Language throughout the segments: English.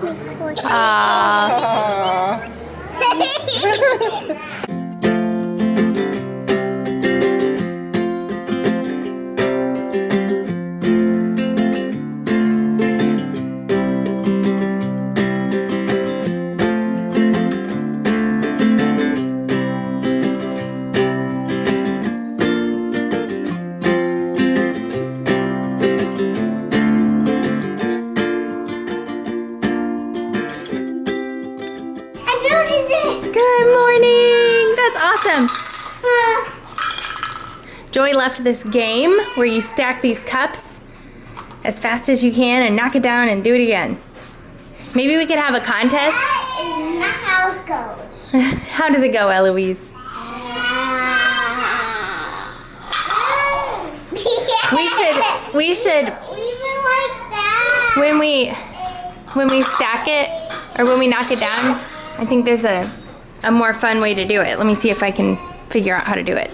Good morning! That's awesome. Joy left this game where you stack these cups as fast as you can and knock it down and do it again. Maybe we could have a contest. That is not how it goes. How does it go, Eloise? We should Even like that. when we stack it or when we knock it down, I think there's a more fun way to do it. Let me see if I can figure out how to do it.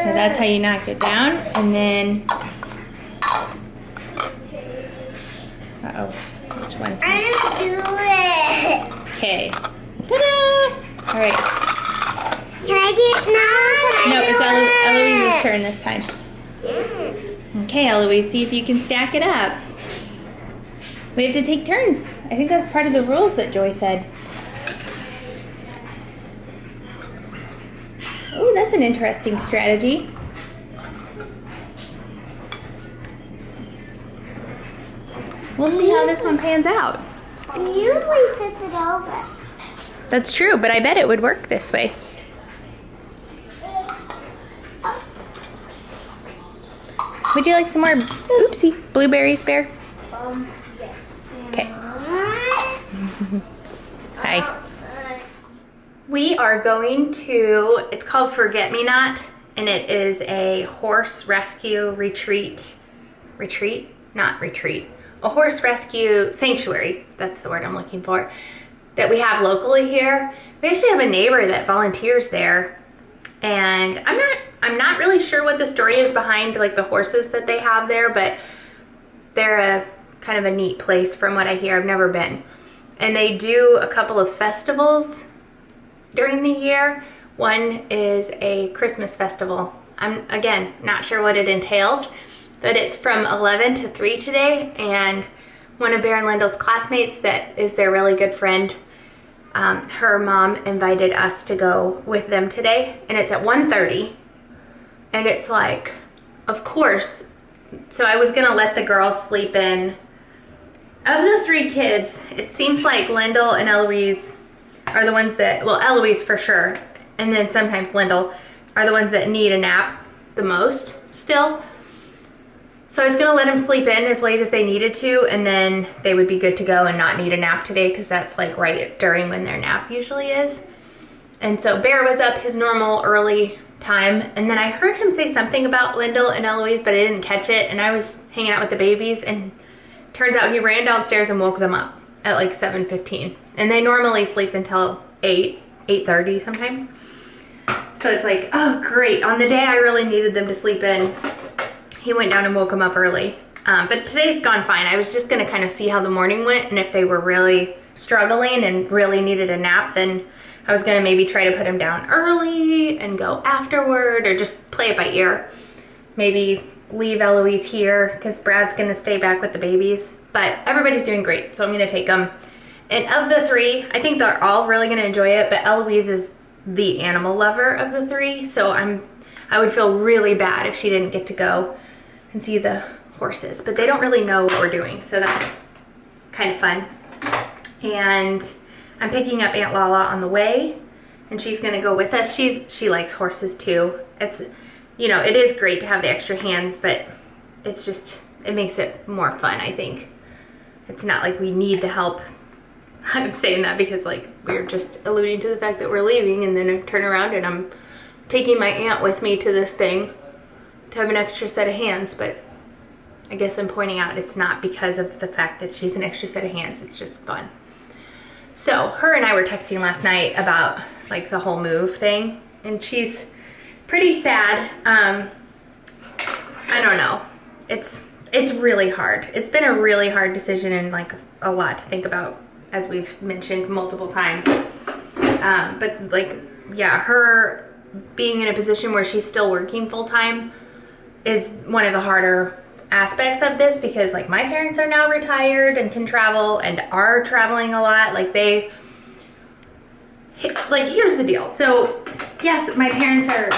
So that's how you knock it down, and then uh-oh, which one? I didn't do it. Okay. Ta-da! All right. Can I get No, it's Eloise's turn this time. Okay, Eloise, see if you can stack it up. We have to take turns. I think that's part of the rules that Joy said. Oh, that's an interesting strategy. We'll see how this one pans out. We usually flip it over. That's true, but I bet it would work this way. Would you like some more, oopsie, blueberries, Bear? Yes. Okay. Hi. We are going to, it's called Forget Me Not, and it is a horse rescue a horse rescue sanctuary, that's the word I'm looking for, that we have locally here. We actually have a neighbor that volunteers there, and I'm not really sure what the story is behind like the horses that they have there, but they're a kind of a neat place from what I hear. I've never been. And they do a couple of festivals during the year. One is a Christmas festival. I'm, again, not sure what it entails, but it's from 11 to 3 today, and one of Berend Lyndle's classmates that is their really good friend, her mom invited us to go with them today, and it's at 1:30, and it's like, of course, so I was gonna let the girls sleep in. Of the 3 kids, it seems like Lyndle and Eloise are the ones that, well, Eloise for sure, and then sometimes Lyndle, are the ones that need a nap the most still. So I was gonna let them sleep in as late as they needed to, and then they would be good to go and not need a nap today, because that's like right during when their nap usually is. And so Bear was up his normal early time, and then I heard him say something about Lyndle and Eloise, but I didn't catch it, and I was hanging out with the babies, and turns out he ran downstairs and woke them up at like 7:15. And they normally sleep until 8:30 sometimes. So it's like, oh great, on the day I really needed them to sleep in, he went down and woke them up early. But today's gone fine. I was just gonna kind of see how the morning went, and if they were really struggling and really needed a nap, then I was gonna maybe try to put him down early and go afterward, or just play it by ear. Maybe leave Eloise here, because Brad's gonna stay back with the babies. But everybody's doing great, so I'm gonna take them. And of the 3, I think they're all really gonna enjoy it, but Eloise is the animal lover of the 3, so I would feel really bad if she didn't get to go and see the horses. But they don't really know what we're doing, so that's kind of fun. And I'm picking up Aunt Lala on the way, and she's gonna go with us. She likes horses too. It's, you know, it is great to have the extra hands, but it's just, it makes it more fun, I think. It's not like we need the help. I'm saying that because like we're just alluding to the fact that we're leaving, and then I turn around and I'm taking my aunt with me to this thing to have an extra set of hands, but I guess I'm pointing out it's not because of the fact that she's an extra set of hands, it's just fun. So her and I were texting last night about like the whole move thing, and she's pretty sad. I don't know. it's really hard. It's been a really hard decision and like a lot to think about, as we've mentioned multiple times. But like, yeah, her being in a position where she's still working full time is one of the harder aspects of this, because like my parents are now retired and can travel and are traveling a lot. Like here's the deal. So yes, my parents are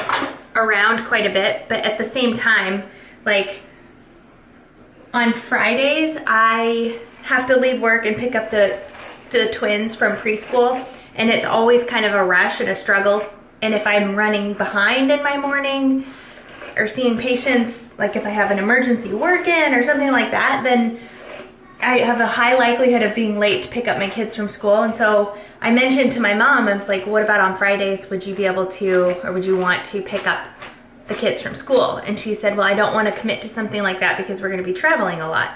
around quite a bit, but at the same time, like on Fridays, I have to leave work and pick up the twins from preschool, and it's always kind of a rush and a struggle. And if I'm running behind in my morning or seeing patients, like if I have an emergency work-in or something like that, then I have a high likelihood of being late to pick up my kids from school. And so I mentioned to my mom, I was like, what about on Fridays? Would you be able to, or would you want to pick up the kids from school? And she said, well, I don't want to commit to something like that because we're going to be traveling a lot.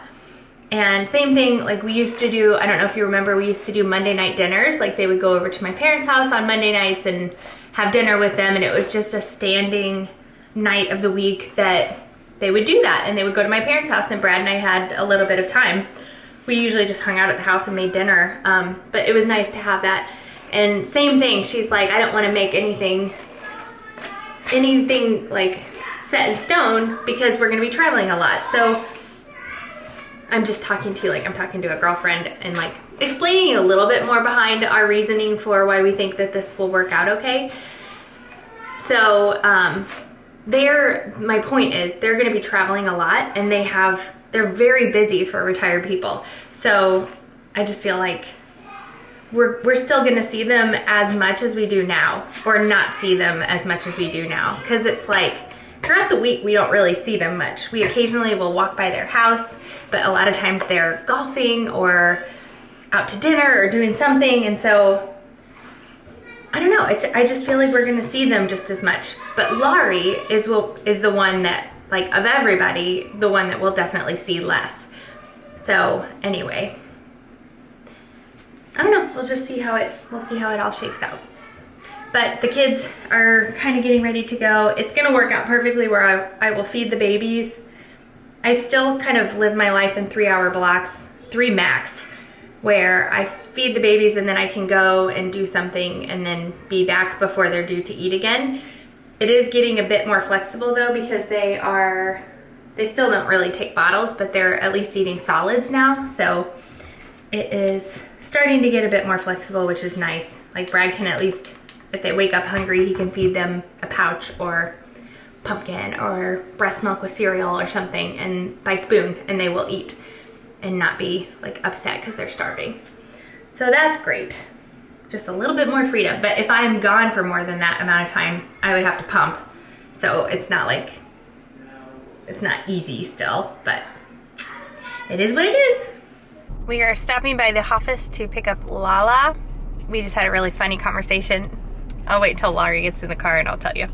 And same thing, like we used to do, I don't know if you remember, we used to do Monday night dinners. Like they would go over to my parents' house on Monday nights and have dinner with them. And it was just a standing night of the week that they would do that. And they would go to my parents' house, and Brad and I had a little bit of time. We usually just hung out at the house and made dinner. But it was nice to have that. And same thing, she's like, I don't want to make anything like set in stone because we're going to be traveling a lot. So I'm just talking to you like I'm talking to a girlfriend, and like explaining a little bit more behind our reasoning for why we think that this will work out okay. So my point is they're going to be traveling a lot, and they're very busy for retired people. So I just feel like we're still going to see them as much as we do now, or not see them as much as we do now, because it's like throughout the week we don't really see them much. We occasionally will walk by their house, but a lot of times they're golfing or out to dinner or doing something. And so I don't know, I just feel like we're going to see them just as much. But Laurie is the one that, like, of everybody, the one that we'll definitely see less. So anyway, I don't know, we'll see how it all shakes out. But the kids are kind of getting ready to go. It's going to work out perfectly where I will feed the babies. I still kind of live my life in 3-hour blocks, 3 max, where I feed the babies and then I can go and do something and then be back before they're due to eat again. It is getting a bit more flexible though, because they still don't really take bottles, but they're at least eating solids now. So it is starting to get a bit more flexible, which is nice. Like Brad can at least, if they wake up hungry, he can feed them a pouch or pumpkin or breast milk with cereal or something, and by spoon, and they will eat and not be like upset because they're starving. So that's great. Just a little bit more freedom. But if I'm gone for more than that amount of time, I would have to pump. So it's not easy still, but it is what it is. We are stopping by the office to pick up Lala. We just had a really funny conversation. I'll wait till Laurie gets in the car and I'll tell you.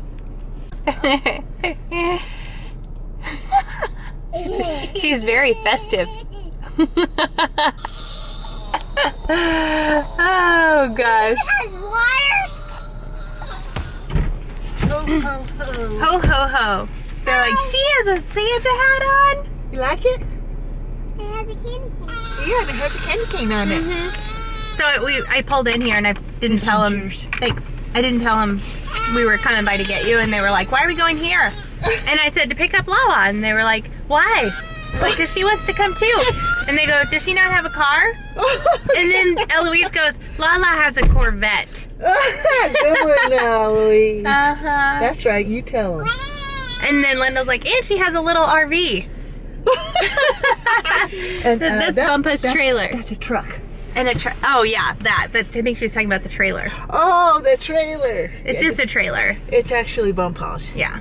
She's very festive. Oh gosh. It has wires. Ho, ho, ho. Ho ho ho. They're like, she has a Santa hat on. You like it? It has a candy cane. Yeah, it has a candy cane on it. So I pulled in here and I didn't tell them. Thanks. I didn't tell them we were coming by to get you, and they were like, why are we going here? And I said, to pick up Lala. And they were like, why? Like, because she wants to come too. And they go, does she not have a car? And then Eloise goes, Lala has a Corvette. Good one now, Eloise. Uh-huh. That's right, you tell them. And then Lyndle's like, and she has a little RV. And, That's Bumpa's trailer. That's a truck. And oh yeah, that. I think she was talking about the trailer. Oh, the trailer. It's just a trailer. It's actually Bumpa's. Yeah.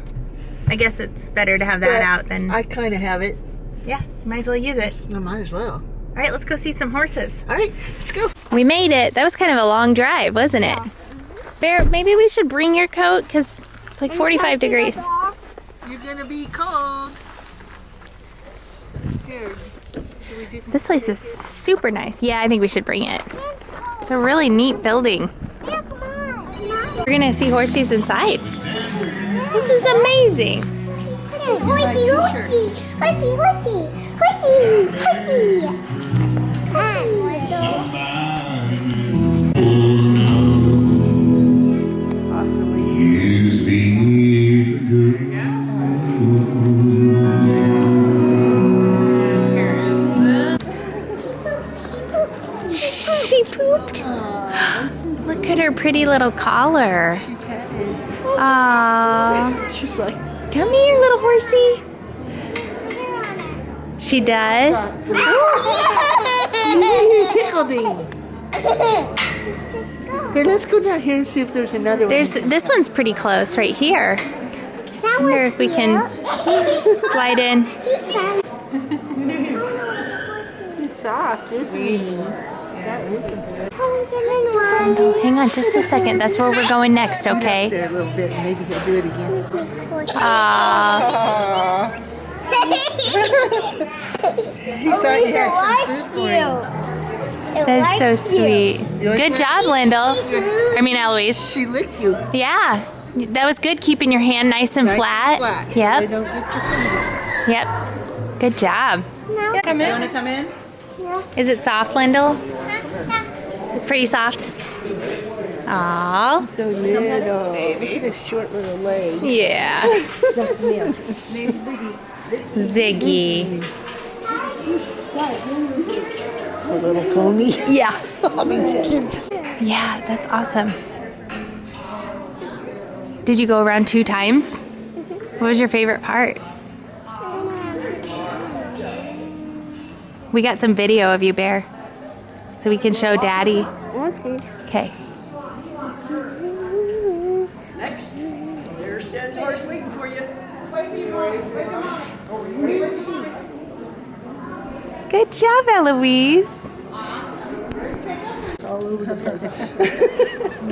I guess it's better to have that But out than... I kind of have it. Yeah, you might as well use it. I might as well. All right, let's go see some horses. All right, let's go. We made it. That was kind of a long drive, wasn't it? Bear, maybe we should bring your coat because it's like 45 degrees. You're going to be cold. Here. Should we do This place is super nice. Yeah, I think we should bring it. It's a really neat building. Yeah, come on. We're gonna see horses inside. This is amazing. Horsey, horsey, horsey, horsey, horsey, horsey. Come on, Possibly. She pooped. Look at her pretty little collar. She petted. Aww. She's like, Come here, little horsey. She does. you tickled him. Here, let's go down here and see if there's another one. This one's pretty close right here. I wonder if we can slide in. He's soft, isn't he? Hang on just a second. That's where we're going next, Scoot up okay? there a little bit, and maybe he'll do it again. Aww. He thought you had some food for him. That's so sweet. You like Good that? job, Lyndle. I mean, Eloise. She licked you. Yeah. That was good keeping your hand nice and Nice flat. and flat, so they Yep. don't get your finger. Yep. Good job. Come in. You want to come in? Is it soft, Lyndle? Pretty soft. Aww. So little. Look at his short little legs. Yeah. Ziggy. A little pony. Yeah. All these kids. Yeah, that's awesome. Did you go around 2 times? What was your favorite part? We got some video of you, Bear, so we can show Daddy. Okay. Next. There's the horse waiting for you. Good job, Eloise.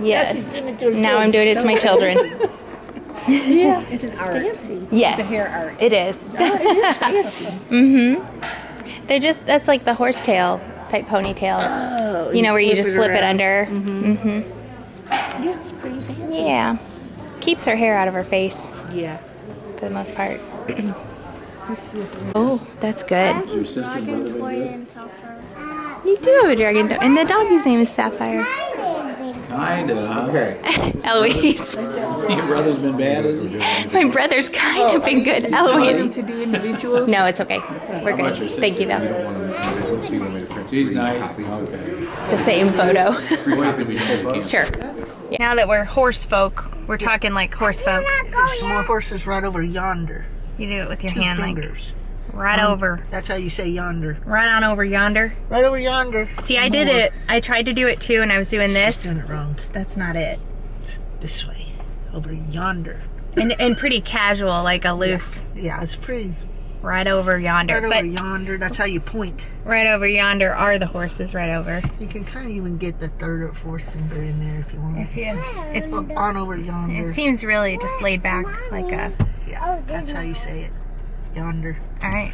Yes. Now I'm doing it to my children. Yeah. It's an art. Fancy. Yes. It's a hair art. It is. Fancy. They're just, that's like the horsetail type ponytail. Oh, You know, where you just flip it around. under. Yeah, it's pretty fancy. Yeah. Keeps her hair out of her face Yeah. for the most part. Oh, that's good. Dragon You do have a dragon dog. And the doggy's name is Sapphire. Kinda, huh? Eloise. Your brother's been bad, is he? My brother's kind of been good. You want him Eloise. to do individuals? No, it's okay. We're good. Thank you, though. She's nice. Okay. The same photo. Sure. Sure. Now that we're horse folk, we're talking like horse folk. There's some more horses right over yonder. You do it with your 2 hand, fingers. like right over. That's how you say yonder. Right on over yonder. Right over yonder. See, I did it. I tried to do it too, and I was doing She's this. doing it wrong. That's not it. This way. Over yonder. And pretty casual, like a loose. Yeah, it's pretty. Right over yonder. Right over But yonder. That's how you point. right over yonder are the horses right over. You can kind of even get the 3rd or 4th finger in there if you want. It's On over yonder. it seems really just laid back like a. Yeah, that's how you say it. Yonder. All right.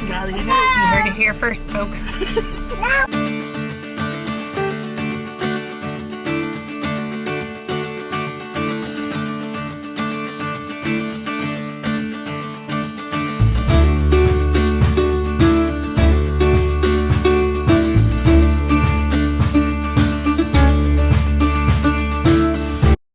Now you know. You heard it here first, folks. No.